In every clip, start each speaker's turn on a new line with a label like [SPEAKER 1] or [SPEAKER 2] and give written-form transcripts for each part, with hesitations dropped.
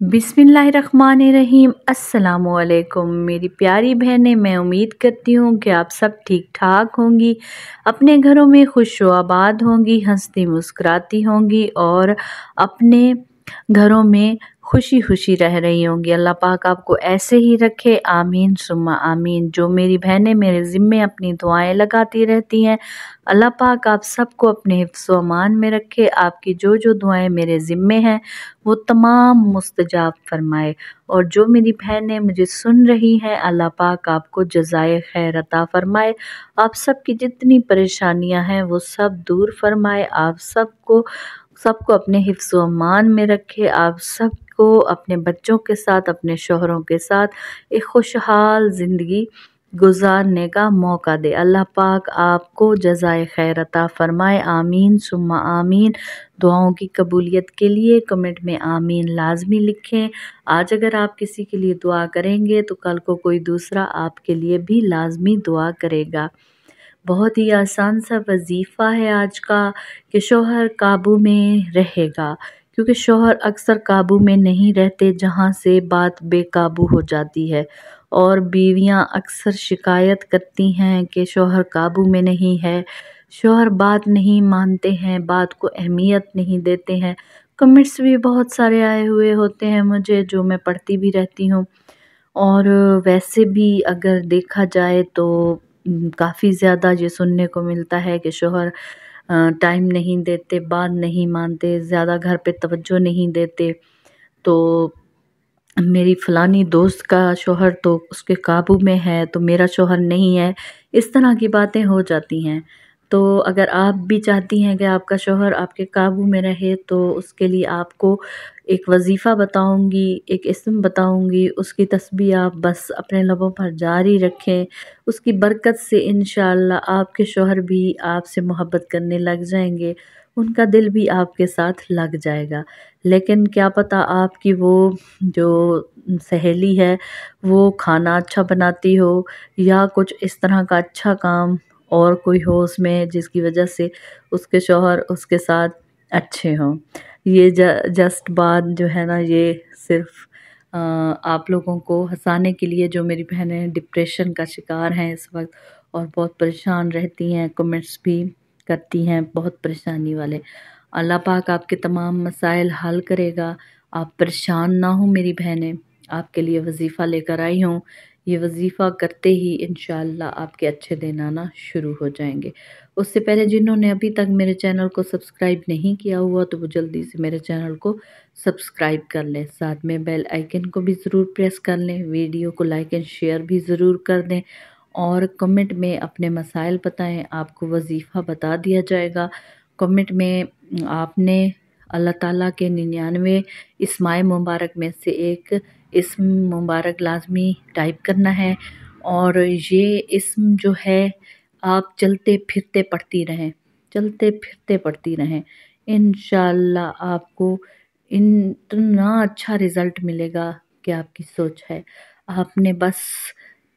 [SPEAKER 1] बिस्मिल्लाहिर्रहमानिर्रहीम। अस्सलामुअलैकुम मेरी प्यारी बहनें, मैं उम्मीद करती हूँ कि आप सब ठीक ठाक होंगी, अपने घरों में खुश व आबाद होंगी, हंसती मुस्कुराती होंगी और अपने घरों में खुशी खुशी रह रही होंगी। अल्लाह पाक आपको ऐसे ही रखे, आमीन सुम्मा आमीन। जो मेरी बहनें मेरे ज़िम्मे अपनी दुआएं लगाती रहती हैं, अल्लाह पाक आप सबको अपने हिफ्ज़ व अमान में रखे। आपकी जो जो दुआएं मेरे ज़िम्मे हैं वो तमाम मुस्तजाब फरमाए। और जो मेरी बहनें मुझे सुन रही हैं, अल्लाह पाक आपको जज़ाए खैर अता फरमाए। आप सबकी जितनी परेशानियां हैं वो सब दूर फरमाए। आप सबको अपने हिफ्ज़ व अमान में रखे। आप सबको अपने बच्चों के साथ, अपने शोहरों के साथ एक खुशहाल ज़िंदगी गुजारने का मौका दे। अल्लाह पाक आपको जज़ाए खैर अता फरमाए, आमीन सुम्मा आमीन। दुआओं की कबूलियत के लिए कमेंट में आमीन लाजमी लिखें। आज अगर आप किसी के लिए दुआ करेंगे तो कल को कोई दूसरा आपके लिए भी लाजमी दुआ करेगा। बहुत ही आसान सा वजीफ़ा है आज का कि शौहर काबू में रहेगा, क्योंकि शौहर अक्सर काबू में नहीं रहते, जहाँ से बात बेकाबू हो जाती है। और बीवियाँ अक्सर शिकायत करती हैं कि शौहर काबू में नहीं है, शौहर बात नहीं मानते हैं, बात को अहमियत नहीं देते हैं। कमेंट्स भी बहुत सारे आए हुए होते हैं मुझे, जो मैं पढ़ती भी रहती हूँ। और वैसे भी अगर देखा जाए तो काफ़ी ज़्यादा ये सुनने को मिलता है कि शौहर टाइम नहीं देते, बात नहीं मानते, ज़्यादा घर पे तवज्जो नहीं देते। तो मेरी फ़लानी दोस्त का शौहर तो उसके काबू में है, तो मेरा शौहर नहीं है। इस तरह की बातें हो जाती हैं। तो अगर आप भी चाहती हैं कि आपका शौहर आपके काबू में रहे, तो उसके लिए आपको एक वजीफ़ा बताऊंगी, एक इस्म बताऊंगी, उसकी तस्बीह आप बस अपने लबों पर जारी रखें। उसकी बरकत से इंशाअल्लाह आपके शौहर भी आपसे मोहब्बत करने लग जाएंगे, उनका दिल भी आपके साथ लग जाएगा। लेकिन क्या पता आपकी वो जो सहेली है वो खाना अच्छा बनाती हो, या कुछ इस तरह का अच्छा काम और कोई हो उसमें, जिसकी वजह से उसके शौहर उसके साथ अच्छे हों। ये जस्ट बात जो है ना, ये सिर्फ आप लोगों को हंसाने के लिए, जो मेरी बहनें डिप्रेशन का शिकार हैं इस वक्त और बहुत परेशान रहती हैं, कमेंट्स भी करती हैं बहुत परेशानी वाले। अल्लाह पाक आपके तमाम मसाइल हल करेगा। आप परेशान ना हो मेरी बहनें, आपके लिए वजीफ़ा लेकर आई हूँ। ये वजीफ़ा करते ही इंशाअल्लाह आपके अच्छे दिन आना शुरू हो जाएंगे। उससे पहले जिन्होंने अभी तक मेरे चैनल को सब्सक्राइब नहीं किया हुआ, तो वो जल्दी से मेरे चैनल को सब्सक्राइब कर लें। साथ में बेल आइकन को भी ज़रूर प्रेस कर लें। वीडियो को लाइक एंड शेयर भी ज़रूर कर दें और कमेंट में अपने मसाइल बताएं, आपको वजीफ़ा बता दिया जाएगा। कमेंट में आपने अल्लाह ताला के 99 इस्माए मुबारक में से एक इस्म मुबारक लाजमी टाइप करना है। और ये इस्म जो है आप चलते फिरते पढ़ती रहें, चलते फिरते पढ़ती रहें। इंशाअल्लाह आपको इतना अच्छा रिज़ल्ट मिलेगा कि आपकी सोच है। आपने बस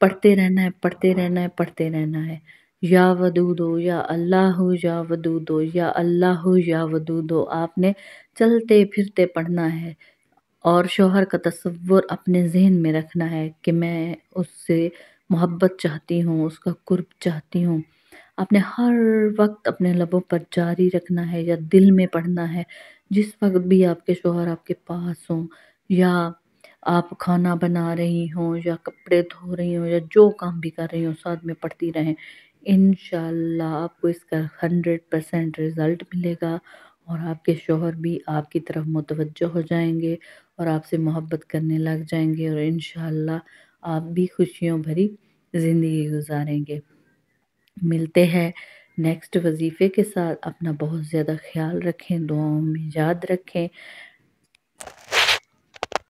[SPEAKER 1] पढ़ते रहना है, पढ़ते रहना है, पढ़ते रहना है। या वदूदो या अल्लाहु या वदूदो या अल्लाहु या वदूदो, आपने चलते फिरते पढ़ना है। और शौहर का तसव्वुर अपने ज़हन में रखना है कि मैं उससे मोहब्बत चाहती हूँ, उसका कुर्ब चाहती हूँ। आपने हर वक्त अपने लबों पर जारी रखना है या दिल में पढ़ना है। जिस वक्त भी आपके शौहर आपके पास हों, या आप खाना बना रही हों, या कपड़े धो रही हों, या जो काम भी कर रही हों, साथ में पढ़ती रहें। इंशाअल्लाह आपको इसका 100% रिज़ल्ट मिलेगा और आपके शौहर भी आपकी तरफ मुतवज्जो हो जाएंगे और आपसे मोहब्बत करने लग जाएंगे, और इंशाअल्लाह आप भी खुशियों भरी ज़िंदगी गुजारेंगे। मिलते हैं नेक्स्ट वजीफ़े के साथ। अपना बहुत ज़्यादा ख्याल रखें, दुआओं में याद रखें।